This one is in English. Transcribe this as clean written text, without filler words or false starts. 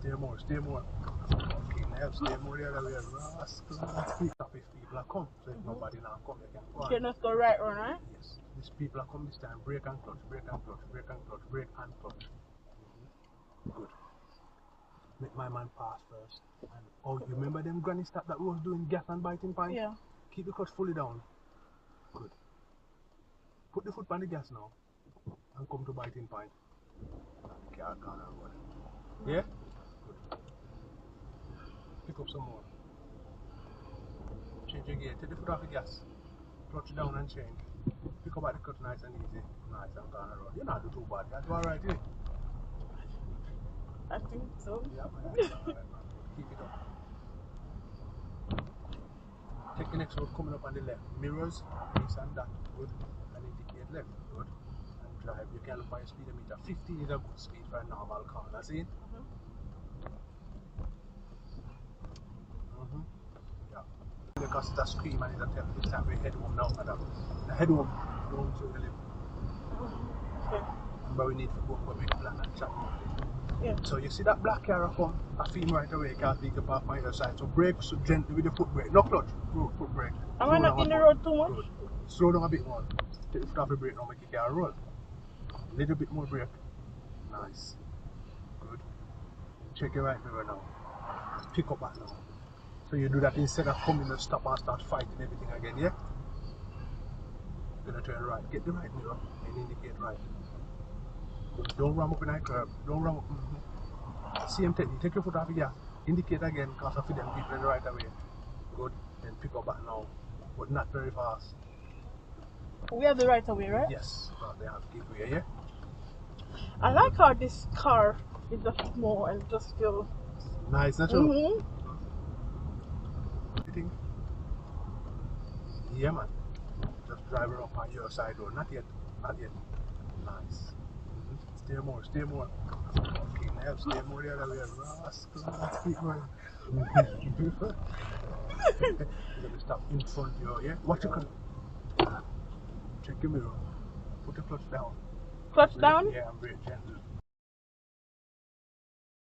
Stay more, stay more. Okay, now stay more the other way. Rascal. If people are come, so if nobody now come, they can go. Okay, let's go right on, right? Yes. These people are come this time. Brake and clutch, brake and clutch, brake and clutch, brake and clutch. Good. Make my man pass first. And, oh, you remember them granny stop that was doing gas and biting pint? Yeah. Keep the clutch fully down. Good. Put the foot on the gas now. And come to biting pint. The car gone and go. Yeah? Good. Pick up some more. Change your gear. Take the foot off the gas. Clutch down and change. Pick up at the clutch nice and easy. Nice and gone around. You're not do too bad. That's alright, eh? I think so. Yeah, man. Alright, man. Keep it up. Take the next road coming up on the left. Mirrors, this and that. Good. And indicate left. Good. And drive. You can look by your speedometer. 15 is a good speed for a normal car. That's it? Yeah. Because it's a scream and it's a tell this time we head home now, madam. The head home. Don't show the lip. Okay. But we need to go for a big plan and chat about it. Yeah. So you see that black car come, I feel right away, can't take it off my other side. So brake so gently with the foot brake. No clutch, foot brake. Am I not in the road too much? Good. Slow down a bit more. Take the foot off the brake now, make it can roll. Little bit more brake. Nice. Good. Check your right mirror now. Pick up that now. So you do that instead of coming and stop and start fighting everything again, yeah? You're gonna turn right. Get the right mirror and indicate right. Good. Don't ram up in that curb. Don't ram up. Same technique. Take your foot off the gas. Indicate again because of them people in the right away. Good. Then pick up back now. But not very fast. We have the right away, right? Yes. Because they have giveaway, yeah? I like how this car is just small and just feel. Nice, not true? Mm-hmm. You think? Yeah, man. Just drive her up on your side road. Not yet. Not yet. Nice. Stay more, stay more. Okay, now stay more the other way. Rascal. Keep going. You're gonna stop in front of you, yeah? Watch your Check your mirror. Put the clutch down. Clutch down? Yeah, and brake gentle.